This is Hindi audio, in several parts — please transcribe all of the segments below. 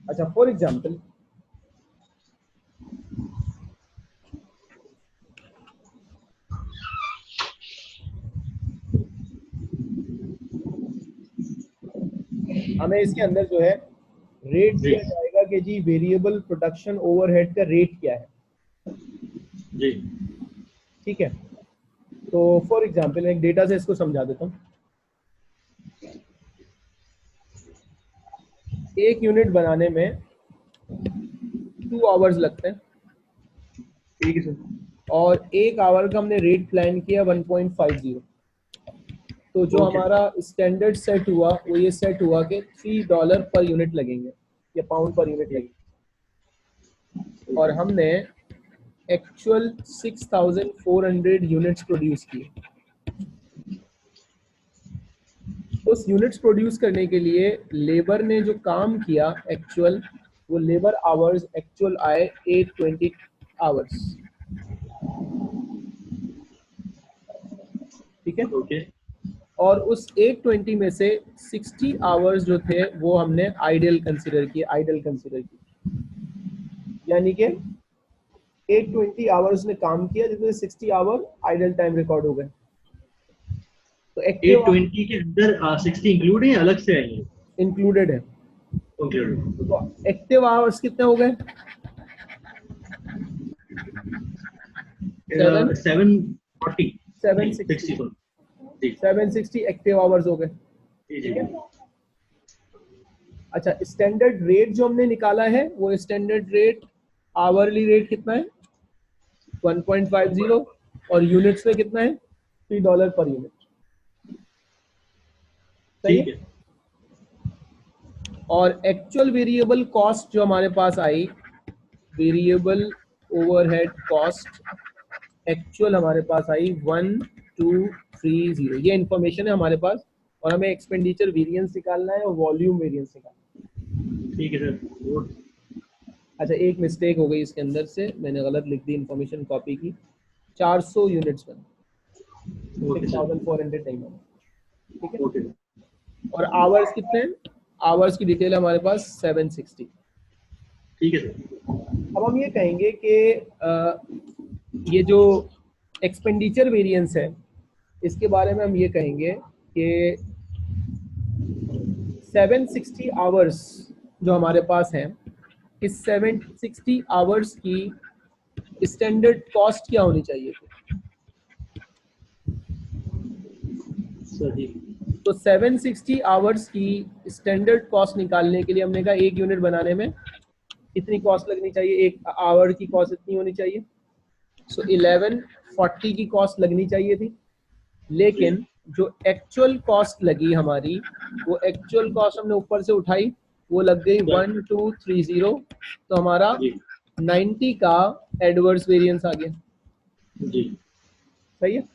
अच्छा फॉर एग्जाम्पल हमें इसके अंदर जो है रेट जी दिया जाएगा कि जी वेरिएबल प्रोडक्शन ओवरहेड का रेट क्या है, जी ठीक है। तो फॉर एग्जांपल एक डेटा से इसको समझा देता हूँ। एक यूनिट बनाने में 2 आवर्स लगते हैं, ठीक है सर। और 1 आवर का हमने रेट प्लान किया 1.50। तो जो ओके हमारा स्टैंडर्ड सेट हुआ वो ये सेट हुआ कि $3 पर यूनिट लगेंगे या पाउंड पर यूनिट ठीक लगेंगे, और ओके हमने एक्चुअल 6400 यूनिट्स प्रोड्यूस किए। उस यूनिट्स प्रोड्यूस करने के लिए लेबर ने जो काम किया एक्चुअल, वो लेबर आवर्स एक्चुअल आए 820 आवर्स, ठीक है। ओके और उस 820 में से 60 आवर्स जो थे वो हमने आइडल कंसिडर किए, यानी कि 820 आवर्स ने काम किया जिसमें 60 आवर आइडल टाइम रिकॉर्ड हो गए। तो एक्टिव 820 के अंदर 60 इंक्लूड है, अलग से है ये? इंक्लूडेड है। इंक्लूड। तो एक्टिव आवर्स कितने हो गए? 7 740 नहीं 760 60 जी 760 एक्टिव आवर्स हो गए, जी ठीक जी है। अच्छा स्टैंडर्ड रेट जो हमने निकाला है वो स्टैंडर्ड रेट आवरली रेट कितना है 1.50, और यूनिट्स में कितना है $3 पर यूनिट, सही है। ठीक है। और एक्चुअल वेरिएबल कॉस्ट जो हमारे पास आई, वेरिएबल ओवरहेड कॉस्ट एक्चुअल हमारे पास आई 1230। ये इंफॉर्मेशन है हमारे पास, और हमें एक्सपेंडिचर वेरिएंस निकालना है और वॉल्यूम वेरिएंस निकालना ठीक है सर वो। है। अच्छा एक मिस्टेक हो गई इसके अंदर से, मैंने गलत लिख दी इंफॉर्मेशन कॉपी की, 400 यूनिट्स बने, ओके सर। 6400 नहीं बने, ठीक है। ओके और आवर्स कितने हैं? आवर्स की डिटेल हमारे पास 760। ठीक है सर। अब हम ये कहेंगे कि ये जो एक्सपेंडिचर वेरिएंस है इसके बारे में हम ये कहेंगे कि 760 आवर्स जो हमारे पास हैं, इस 760 आवर्स की स्टैंडर्ड कॉस्ट क्या होनी चाहिए थी? सर जी तो 760 आवर्स की स्टैंडर्ड कॉस्ट निकालने के लिए हमने कहा एक यूनिट बनाने में कितनी कॉस्ट लगनी चाहिए, एक आवर की कॉस्ट इतनी होनी चाहिए। सो 1140 की कॉस्ट लगनी चाहिए थी, जी लेकिन जो एक्चुअल कॉस्ट लगी हमारी, वो एक्चुअल कॉस्ट हमने ऊपर से उठाई, वो लग गई सर 1230। तो हमारा जी 90 का एडवर्स वेरिएंस आ गया, जी सही है।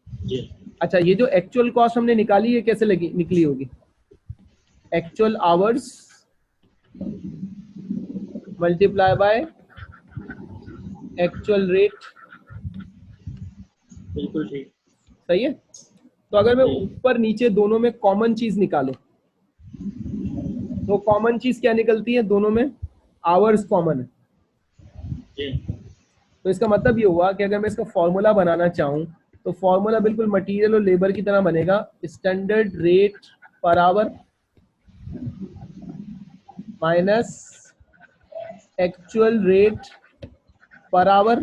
जी अच्छा ये जो एक्चुअल कॉस्ट हमने निकाली है कैसे लगी निकली होगी? Actual hours multiply by actual rate, बिल्कुल ठीक। सही है। तो अगर मैं जी ऊपर नीचे दोनों में कॉमन चीज निकालूं, तो कॉमन चीज क्या निकलती है दोनों में? आवर्स कॉमन है। जी तो इसका मतलब ये हुआ कि अगर मैं इसका फॉर्मूला बनाना चाहूँ तो फॉर्मूला बिल्कुल मटेरियल और लेबर की तरह बनेगा, standard rate per our minus actual rate per our,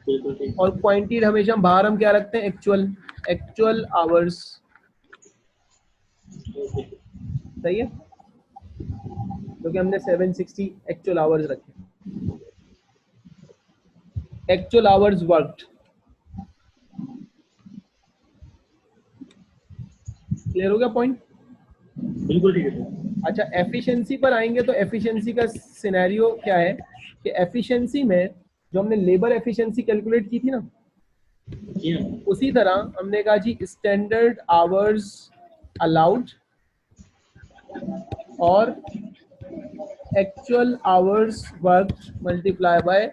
बिल्कुल ठीक। और क्वांटिटी हमेशा बाहर हम क्या रखते हैं? एक्चुअल, एक्चुअल आवर्स, ओके सही है, क्योंकि हमने 760 एक्चुअल आवर्स रखे, एक्चुअल आवर्स वर्कड। क्लियर हो गया पॉइंट? बिल्कुल ठीक है सर। अच्छा एफिशिएंसी पर आएंगे तो एफिशिएंसी का सिनेरियो क्या है कि एफिशिएंसी में जो हमने लेबर एफिशिएंसी कैलकुलेट की थी ना, जी हाँ उसी तरह हमने कहा जी स्टैंडर्ड आवर्स अलाउड और actual hours work multiply by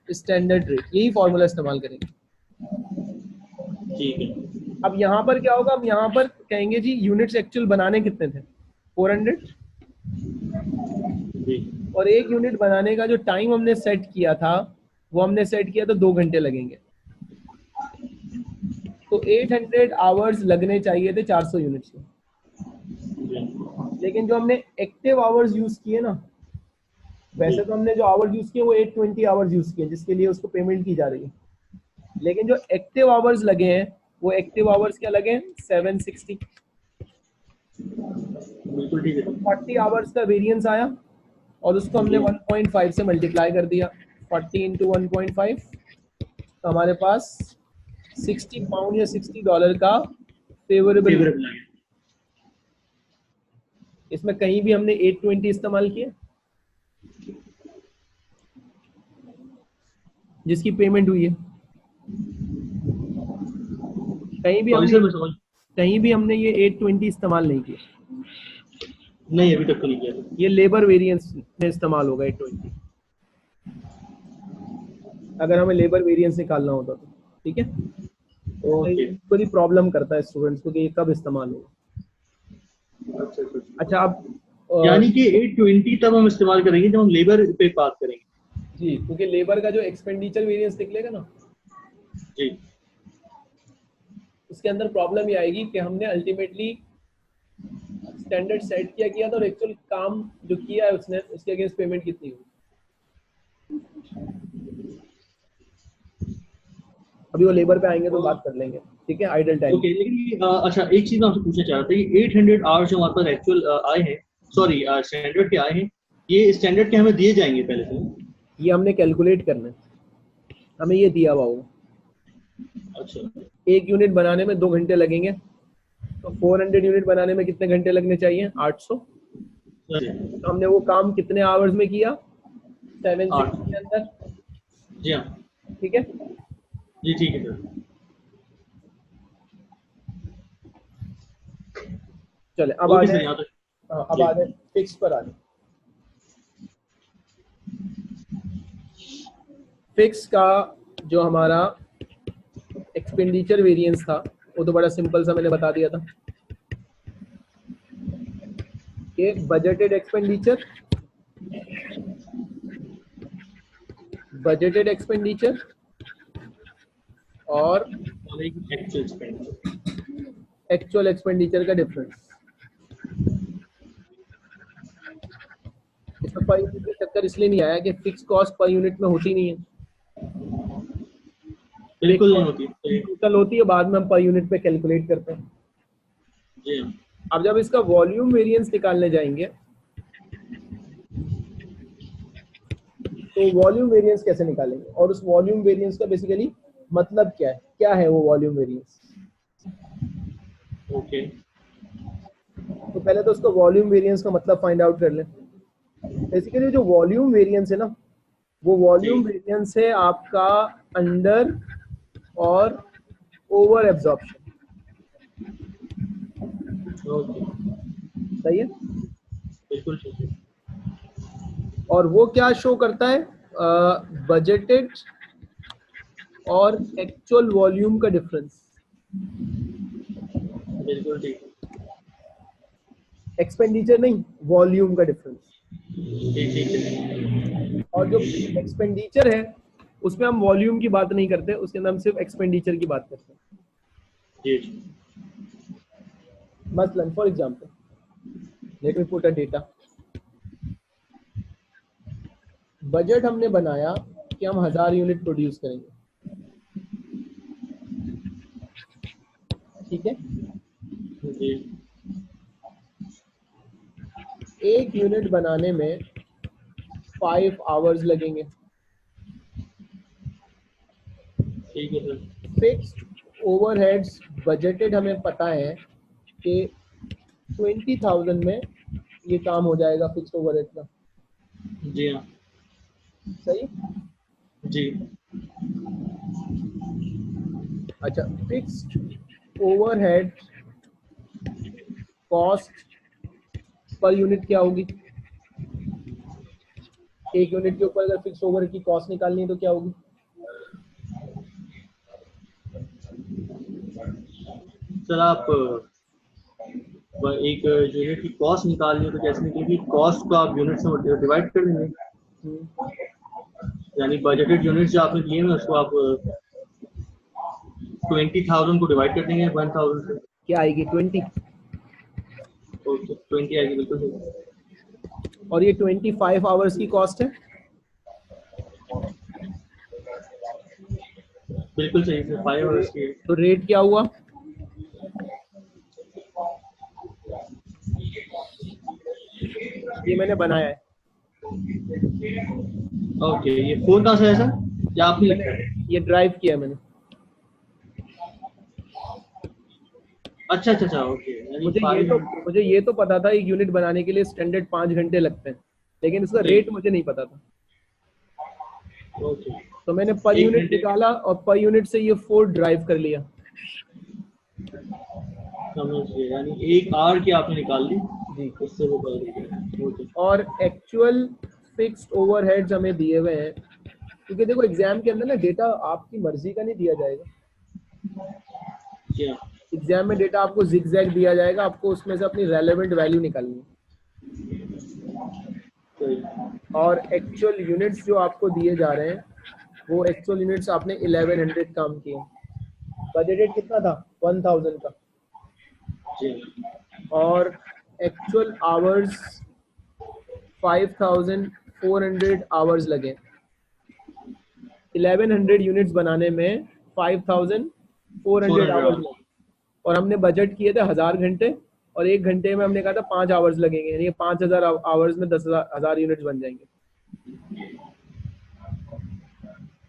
standard rate, यही फॉर्मूला इस्तेमाल करेंगे। ठीक है। अब यहाँ पर क्या होगा? हम यहाँ पर कहेंगे जी यूनिट्स एक्चुअल बनाने कितने थे? 400, जी और 1 यूनिट बनाने का जो टाइम हमने सेट किया था वो हमने सेट किया था 2 घंटे लगेंगे। तो 800 आवर्स लगने चाहिए थे 400 यूनिट्स में, जी लेकिन जो हमने एक्टिव आवर्स यूज किए ना, वैसे तो हमने जो आवर्स यूज किए वो 820 आवर्स यूज किए जिसके लिए उसको पेमेंट की जा रही है, लेकिन जो एक्टिव आवर्स लगे हैं वो एक्टिव आवर्स क्या लगे हैं 760। बिल्कुल ठीक है सर। 40 आवर्स का वेरिएंस आया और उसको हमने जी 1.5 से मल्टीप्लाई कर दिया, 40 इंटू 1.5, तो हमारे पास 60 पाउंड या $60 का फेवरेबल। फेवरेबल लगे। इसमें कहीं भी हमने 820 इस्तेमाल किया जिसकी पेमेंट हुई है, कहीं भी सॉरी हमने सर मैं समझ कहीं भी हमने ये 820 इस्तेमाल नहीं किया। नहीं अभी तक तो नहीं किया सर। ये लेबर वेरिएंस में इस्तेमाल होगा 820, अगर हमें लेबर वेरिएंस निकालना होता तो। ठीक है, तो ओके बड़ी प्रॉब्लम करता है स्टूडेंट्स को कि ये कब इस्तेमाल होगा। अच्छा सर। अच्छा अब यानी कि 820 तब हम इस्तेमाल करेंगे जब हम लेबर पे बात करेंगे। जी, क्योंकि लेबर का जो एक्सपेंडिचर वेरिएंस निकलेगा ना, जी उसके अंदर प्रॉब्लम ये आएगी कि हमने अल्टीमेटली स्टैंडर्ड सेट किया था और एक्चुअल काम जो किया है उसने उसके अगेंस्ट पेमेंट कितनी हुई। अभी वो लेबर पे आएंगे तो बात कर लेंगे। ठीक है, आइडल टाइम। ओके लेकिन अच्छा एक चीज मैं आपसे पूछना चाह रहा था, ये 800 आवर्स जो हमारे पास एक्चुअल आए हैं, सॉरी स्टैंडर्ड के आए हैं, ये स्टैंडर्ड के हमें दिए जाएंगे पहले से? ये हमने कैलकुलेट करना है, हमें ये दिया हुआ होगा। अच्छा 1 यूनिट बनाने में 2 घंटे लगेंगे, तो 400 यूनिट बनाने में कितने घंटे लगने चाहिए 800। तो हमने वो काम कितने आवर्स में किया 8। 760 के अंदर। जी हाँ ठीक है, जी ठीक है सर। चले अब आ ओके जाए। सर यहाँ तक। हाँ, अब जी आ जाए फिक्स पर आ जाए। फिक्स का जो हमारा एक्सपेंडिचर वेरिएंस था वो तो बड़ा सिंपल सा मैंने बता दिया था कि बजटेड एक्सपेंडिचर और और एक एक्चुअल स्पेंड। एक्चुअल एक्सपेंडिचर का डिफरेंस। इसमें पर यूनिट का चक्कर इसलिए नहीं आया कि फिक्स कॉस्ट पर यूनिट में होती नहीं है, फिक्स बिल्कुल नहीं कॉस्ट होती सही। टोटल होती है, बाद में हम पर यूनिट पे कैलकुलेट करते हैं। जी हाँ अब जब इसका वॉल्यूम वेरिएंस निकालने जाएंगे तो वॉल्यूम वेरिएंस कैसे निकालेंगे और उस वॉल्यूम वेरिएंस का बेसिकली मतलब क्या है वो वॉल्यूम वेरिएंस। ओके तो पहले तो उसका वॉल्यूम वेरिएंस का मतलब फाइंड आउट कर लें। बेसिकली जो वॉल्यूम वेरिएंस है ना, वो जी वॉल्यूम वेरिएंस है आपका अंडर और ओवर एब्जॉर्प्शन। ओके सही है, बिल्कुल ठीक है। और वो क्या शो करता है बजटेड और एक्चुअल वॉल्यूम का डिफरेंस। बिल्कुल ठीक है। एक्सपेंडिचर नहीं, वॉल्यूम का डिफरेंस। जी ठीक है। और जो एक्सपेंडिचर है उसमें हम वॉल्यूम की बात नहीं करते, उसके अंदर हम सिर्फ एक्सपेंडिचर की बात करते हैं। जी जी मसलन for example let me put a data. Budget हमने बनाया कि हम 1000 यूनिट प्रोड्यूस करेंगे। ठीक है, जी 1 यूनिट बनाने में 5 आवर्स लगेंगे। ठीक है सर। फिक्स्ड ओवरहेड्स बजटेड हमें पता है कि 20,000 में ये काम हो जाएगा फिक्स्ड ओवरहेड का। जी हाँ सही। जी अच्छा, fixed overhead cost per unit क्या होगी? 1 यूनिट के ऊपर अगर फिक्स ओवर की कॉस्ट निकालनी है तो क्या होगी? सर आप एक यूनिट की कॉस्ट निकालनी है तो कैसे निकलेगी? कॉस्ट को आप यूनिट से डिवाइड कर देंगे, यानी बजटेड यूनिट्स जो आपने दिए हैं उसको आप 20,000 को डिवाइड कर देंगे 1,000 से, क्या आएगी 20, तो 20 आएगी, बिल्कुल सही। और ये 25 आवर्स की कॉस्ट है। बिल्कुल सही से 5 आवर्स की। तो रेट क्या हुआ? ये मैंने बनाया है। ओके, ये फोन कहाँ से है सर, या आपने लिखा है? ये ड्राइव किया मैंने। अच्छा अच्छा अच्छा, ओके। यानी मुझे ये तो पता था एक यूनिट बनाने के लिए स्टैंडर्ड 5 घंटे लगते हैं, लेकिन इसका रेट मुझे नहीं पता था। ओके, तो मैंने पर यूनिट निकाला और पर यूनिट से ये 4 ड्राइव कर लिया। समझ गए, यानी 1 आवर की आपने निकाल ली जी, उससे वो कर दी। ओके, और एक्चुअल फिक्स्ड ओवरहेड्स हमें दिए हुए हैं, क्योंकि देखो एग्जाम के अंदर ना डेटा आपकी मर्जी का नहीं दिया जाएगा। जी हाँ, एग्जाम में डेटा आपको जिगजैग दिया जाएगा, आपको उसमें से अपनी रेलेवेंट वैल्यू निकालनी है। सही। और एक्चुअल यूनिट्स जो आपको दिए जा रहे हैं वो एक्चुअल यूनिट्स आपने 1100 काम किए। बजटेड कितना था? 1000 का। जी हाँ, और एक्चुअल आवर्स 5400 आवर्स लगे। 1100 यूनिट्स बनाने में 5400 आवर्स लगे, और हमने बजट किए थे 1000 घंटे, और 1 घंटे में हमने कहा था 5 आवर्स लगेंगे, यानी 5000 आवर्स में 10,000 यूनिट्स बन जाएंगे।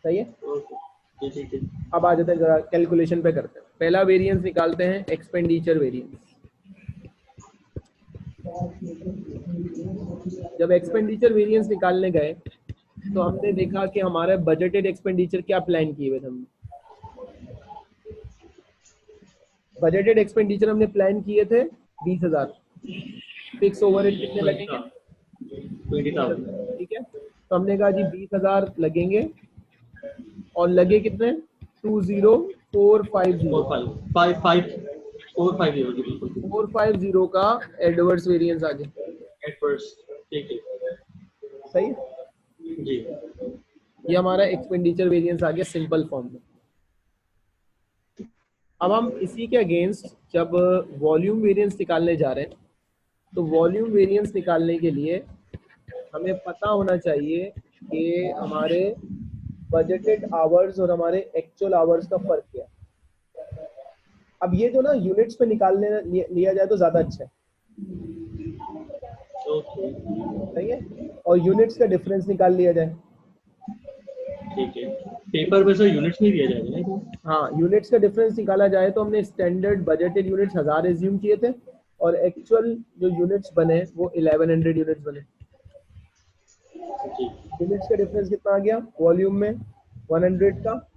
सही है। ओके, ठीक है। अब आ जाते हैं जरा कैलकुलेशन पे करते हैं। पहला वेरिएंस निकालते हैं, एक्सपेंडिचर वेरिएंस। जब एक्सपेंडिचर वेरिएंस निकालने गए तो हमने देखा कि हमारे बजटेड एक्सपेंडिचर क्या प्लान किए हुए थे हमने। बजटेड एक्सपेंडिचर हमने प्लान किए थे 20,000। फिक्स ओवरहेड कितने लगेंगे? 20,000। ठीक है, तो हमने कहा जी 20,000 लगेंगे, और लगे कितने? 20450। 450 का एडवर्स वेरिएंस आ गया। ठीक है, सही है। जी। ये हमारा एक्सपेंडिचर वेरिएंस आ गया सिंपल फॉर्म में। अब हम इसी के अगेंस्ट जब वॉल्यूम वेरिएंस निकालने जा रहे हैं, तो वॉल्यूम वेरिएंस निकालने के लिए हमें पता होना चाहिए कि हमारे बजटेड आवर्स और हमारे एक्चुअल आवर्स का फर्क क्या है। अब ये जो ना यूनिट्स पे निकालने लिया जाए तो ज्यादा अच्छा है। सही है, और यूनिट्स का डिफरेंस निकाल लिया जाए। ठीक है, पेपर में सर यूनिट्स नहीं दिया जाएगा ना? हाँ, यूनिट्स का डिफरेंस निकाला जाए तो हमने स्टैंडर्ड बजटेड यूनिट्स 1000 एज्यूम किए थे, और एक्चुअल जो यूनिट्स बने वो 1100 यूनिट्स बने। यूनिट्स का डिफरेंस कितना आ गया? वॉल्यूम में 100 का,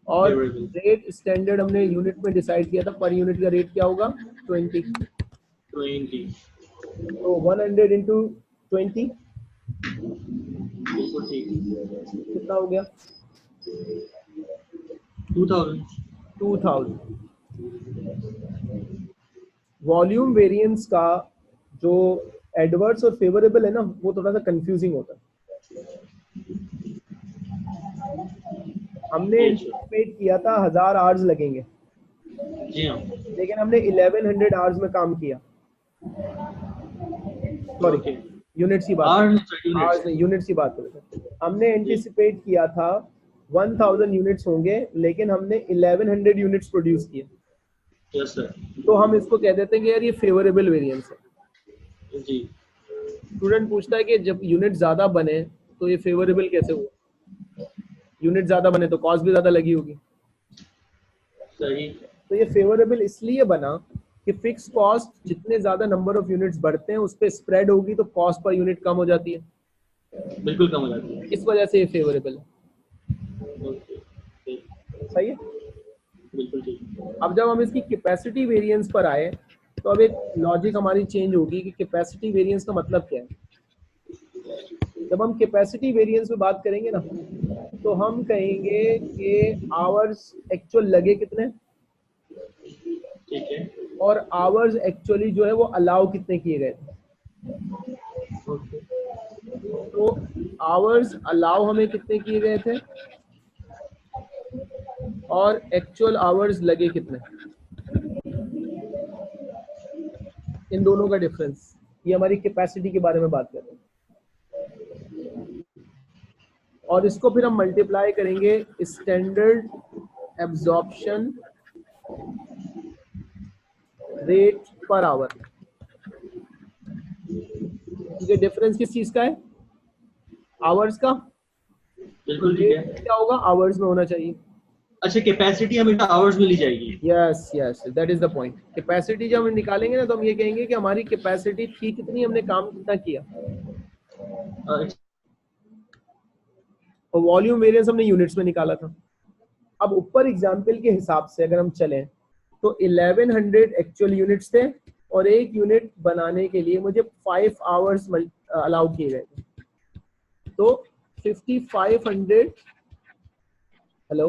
और रेट स्टैंडर्ड हमने यूनिट में डिसाइड किया था, पर यूनिट का रेट क्या होगा? 20। तो 100 इंटू 20 कितना हो गया? 2000। वॉल्यूम वेरिएंस का जो एडवर्स और फेवरेबल है ना, वो थोड़ा सा कंफ्यूजिंग होता है। हमने एंटिसिपेट किया था 1000 आवर्स लगेंगे, जी हाँ, लेकिन हमने 1100 आवर्स में काम किया। सॉरी, यूनिट्स की बात, आवर्स नहीं, यूनिट्स की बात करें। हमने एंटिसिपेट किया था 1000 यूनिट्स होंगे, लेकिन हमने 1100 यूनिट्स प्रोड्यूस किए। Yes sir. तो हम इसको कह देते हैं कि यार ये फेवरेबल वेरिएंस है। जी। स्टूडेंट पूछता है कि जब यूनिट ज्यादा बने तो ये फेवरेबल कैसे हुआ? यूनिट ज्यादा बने तो कॉस्ट भी ज्यादा लगी होगी। सही। तो ये फेवरेबल इसलिए बना कि फिक्स कॉस्ट जितने ज्यादा नंबर ऑफ यूनिट्स बढ़ते हैं उस पर स्प्रेड होगी, तो कॉस्ट पर यूनिट कम हो जाती है। बिल्कुल कम हो जाती है, इस वजह से ये फेवरेबल है। सही है। बिल्कुल ठीक। अब जब हम इसकी कैपेसिटी वेरिएंस पर आए तो अब एक लॉजिक हमारी चेंज होगी कि कैपेसिटी वेरिएंस का मतलब क्या है। जब हम कैपेसिटी वेरिएंस पे बात करेंगे ना, तो हम कहेंगे कि आवर्स एक्चुअल लगे कितने? ठीक है, और आवर्स एक्चुअली जो है वो अलाउ कितने किए गए थे। ओके। तो आवर्स अलाउ हमें कितने किए गए थे और एक्चुअल आवर्स लगे कितने, इन दोनों का डिफरेंस। ये हमारी कैपेसिटी के बारे में बात कर रहे हैं। और इसको फिर हम मल्टीप्लाई करेंगे standard absorption rate per our. ठीक है, डिफरेंस किस चीज का है, आवर्स का। तो बिल्कुल ठीक रेट है। क्या होगा, आवर्स में होना चाहिए। अच्छा, कैपेसिटी हमेशा आवर्स में ली जाएगी। Yes yes, that is the point. Capacity जब हम निकालेंगे ना तो हम ये कहेंगे कि हमारी कैपेसिटी थी कितनी, हमने काम कितना किया। और वॉल्यूम वेरिएंस हमने यूनिट्स में निकाला था। अब ऊपर एग्जाम्पल के हिसाब से अगर हम चलें तो 1100 एक्चुअल यूनिट्स थे और एक यूनिट बनाने के लिए मुझे 5 आवर्स अलाउ किए गए थे। तो 5500, हेलो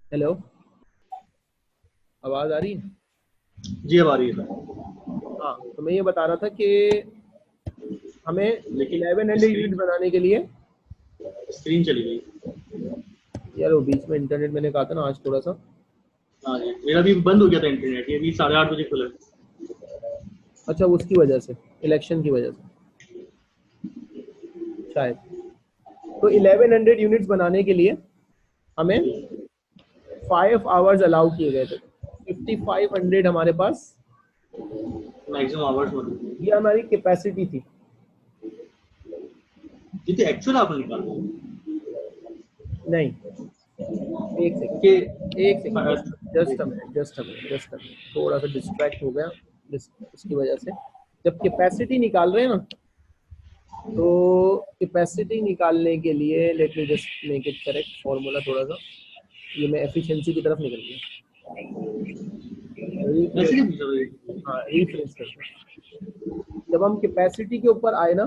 हेलो, आवाज आ रही है। जी अब आ रही है सर। हाँ, तो मैं ये बता रहा था कि हमें लेकिन 1100 यूनिट स्क्रीन बनाने के लिए, स्क्रीन चली गई। यार वो बीच में इंटरनेट मैंने कहा था ना आज थोड़ा सा। हाँ जी, मेरा भी बंद हो गया था इंटरनेट, ये भी 8:30 बजे खुला। अच्छा, उसकी वजह से, इलेक्शन की वजह से शायद। तो 1100 यूनिट्स बनाने के लिए हमें 5 आवर्स अलाउ किए गए थे। 5500 हमारे पास, मैक्सिमम आवर्स में ये हमारी कैपेसिटी थी। जितने एक्चुअल आपने निकाला नहीं, एक कि सेकंड एक second, just a minute just a minute just a minute, थोड़ा सा डिस्ट्रैक्ट हो गया इसकी वजह से। जब कैपेसिटी निकाल रहे हैं ना, तो कैपेसिटी निकालने के लिए let me just make it correct formula थोड़ा सा। ये मैं एफिशिएंसी की तरफ निकल गया। ऐसे रिफ्रेश, नहीं पूछा था। हाँ रिफ्रेश करते हैं। जब हम कैपेसिटी के ऊपर आए ना,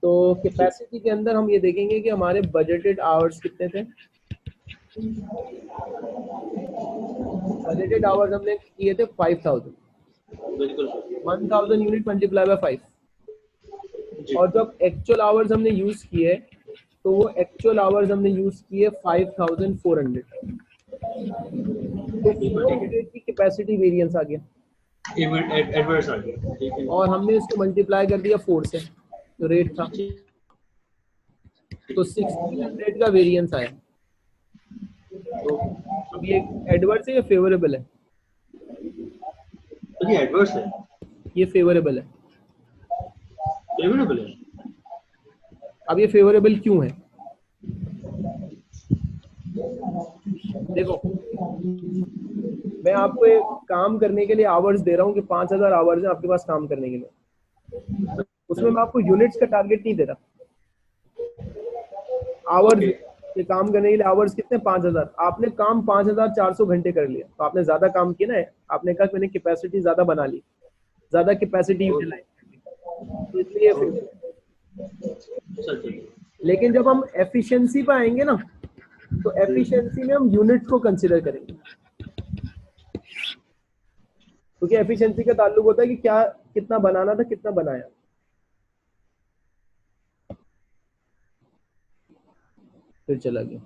तो जी। कैपेसिटी के अंदर हम ये देखेंगे कि हमारे बजटेड आवर्स कितने थे। बजटेड आवर्स हमने किए थे 5000। बिल्कुल। 1000 यूनिट मल्टीप्लाई बाय 5। जी। और जब एक्चुअल आवर्स हमने यूज किए, तो वो एक्चुअल आवर्स हमने यूज किए 5400। तो बिल्कुल फ्लो ठीक है। रेट की कैपेसिटी वेरिएंस आ गया एडवर्स आ गया, ठीक है। और हमने इसको मल्टीप्लाई कर दिया 4 से, तो रेट था। तो 1600 का वेरिएंस आया। अब ये एडवर्स है या फेवरेबल है, तो ये एडवर्स है। ये फेवरेबल है। फेवरेबल है। अब ये फेवरेबल क्यों है, देखो मैं आपको एक काम करने के लिए आवर्स दे रहा हूँ कि 5000 आवर्स है आपके पास काम करने के लिए, उसमें मैं आपको यूनिट्स का टारगेट नहीं दे रहा, आवर्स ओके। के काम करने के लिए। आवर्स कितने, 5000। आपने काम 5400 घंटे कर लिया, तो आपने ज्यादा काम किया ना। आपने कहा मैंने कैपेसिटी ज्यादा बना ली, ज्यादा कैपेसिटी यूटिलाइज कर ली, तो इसलिए फेवरेबल है। सच है। लेकिन जब हम एफिशिएंसी पे आएंगे ना, तो एफिशिएंसी में हम यूनिट्स को कंसिडर करेंगे, क्योंकि एफिशिएंसी का ताल्लुक होता है कि क्या कितना बनाना था, कितना बनाया। फिर चला गया,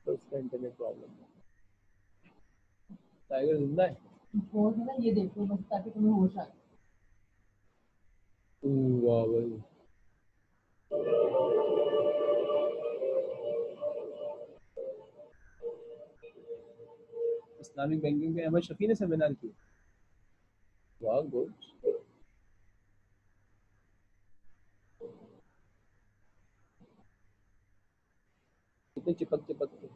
तो इसका इंटरनेट प्रॉब्लम है। टाइगर जिंदा है, फोन है ना, ये देखो बस ताकि तुम्हें होश आए। वाह भाई। इस्लामिक बैंकिंग पे अहमद शफी ने सेमिनार किया, वाह गुड। कितने चिपक चिपक के।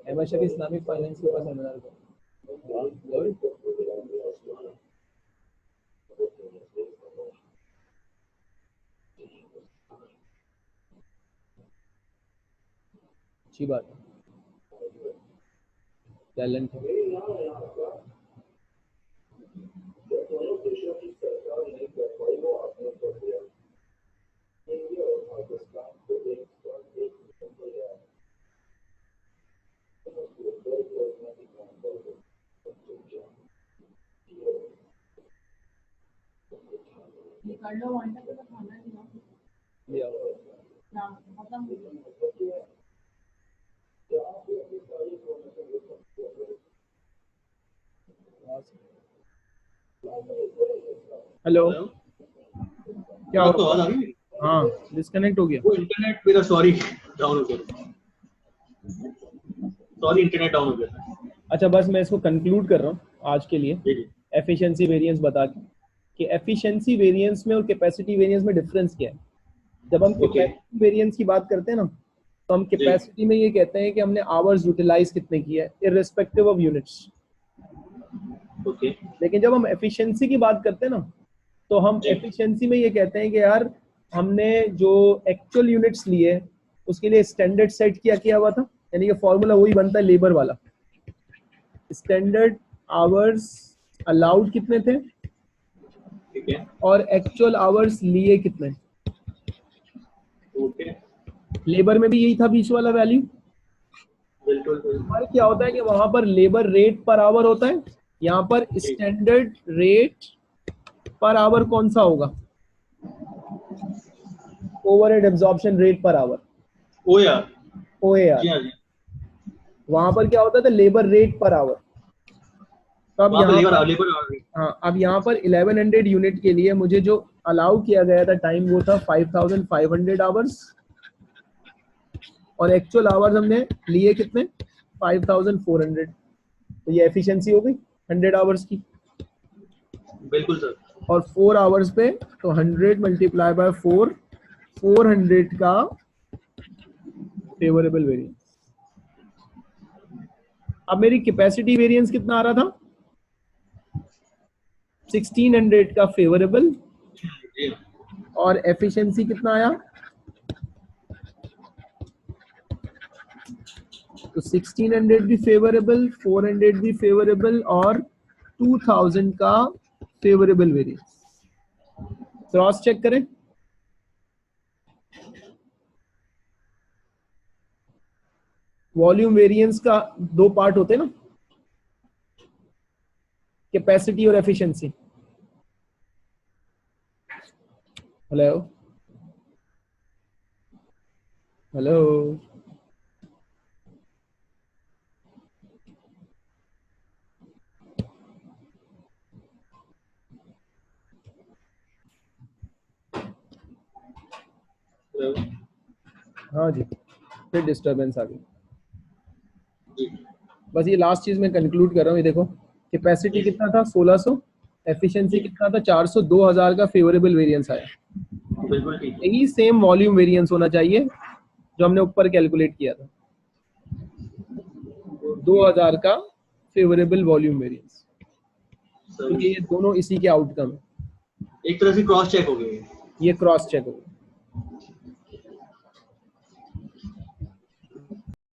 अहमद शफी इस्लामिक फाइनेंस के ऊपर सेमिनार किया, वाह गुड। अच्छी बात है, टैलेंट है। ये कर लो वांटा तो खाना नहीं हो लिया ना खत्म हो गया। हेलो, हेलो, क्या आपको हो? आवाज आ रही है? हाँ, डिस्कनेक्ट हो गया। वो इंटरनेट मेरा सॉरी डाउन हो गया, सॉरी इंटरनेट डाउन हो गया। अच्छा, बस मैं इसको कंक्लूड कर रहा हूँ आज के लिए, जी जी एफिशिएंसी वेरिएंस बता के कि एफिशिएंसी वेरिएंस में और कैपेसिटी वेरिएंस में डिफरेंस क्या है। जब हम ओके कैपेसिटी वेरिएंस की बात करते हैं ना, तो हम जी कैपेसिटी में ये कहते हैं कि हमने आवर्स यूटिलाइज कितने किए हैं इररिस्पेक्टिव ऑफ यूनिट्स। ओके लेकिन जब हम एफिशिएंसी की बात करते हैं ना, तो हम जी एफिशिएंसी में ये कहते हैं कि यार हमने जो एक्चुअल यूनिट्स लिए उसके लिए स्टैंडर्ड सेट किया हुआ था, यानी कि फॉर्मूला वही बनता है लेबर वाला। स्टैंडर्ड आवर्स अलाउड कितने थे ठीक है और एक्चुअल आवर्स लिए कितने। ओके लेबर में भी यही था बीच वाला वैल्यू। बिल्कुल और क्या होता है कि वहां पर लेबर रेट पर आवर होता है, यहाँ पर जी स्टैंडर्ड रेट पर आवर कौन सा होगा, overhead absorption rate per hour, ओ यार OAR। जी हाँ जी वहां पर क्या होता था, लेबर रेट पर आवर। तो अब वहाँ पे यहाँ पर लेबर हाँ, अब यहाँ पर 1100 यूनिट के लिए मुझे जो अलाउ किया गया था टाइम वो था 5500 आवर्स, और एक्चुअल आवर्स हमने लिए कितने 5400। तो ये एफिशिएंसी हो गई 100 आवर्स की, बिल्कुल सर और 4 आवर्स पे तो 100 मल्टीप्लाई बाय 4, 400 का फेवरेबल वेरिएंस। अब मेरी कैपेसिटी वेरिएंस कितना आ रहा था, 1600 का फेवरेबल, जी और एफिशिएंसी कितना आया, तो 1600 भी फेवरेबल, 400 भी फेवरेबल, और 2000 का फेवरेबल वेरिएंस। क्रॉस चेक करें। वॉल्यूम वेरिएंस का दो पार्ट होते हैं ना, कैपेसिटी और एफिशिएंसी। हेलो हेलो, हेलो हाँ जी, फिर डिस्टरबेंस आ गई। जी बस ये लास्ट चीज मैं कंक्लूड कर रहा हूँ। ये देखो, कैपेसिटी कितना था 1600, एफिशिएंसी जी कितना था 400, 2000 का फेवरेबल वेरिएंस आया। बिल्कुल ठीक है यही सेम वॉल्यूम वेरिएंस होना चाहिए जो हमने ऊपर कैलकुलेट किया था, 2000 का फेवरेबल वॉल्यूम वेरिएंस, क्योंकि ये दोनों इसी के आउटकम है। एक तरह से क्रॉस चेक हो गई है। ये क्रॉस चेक होगा।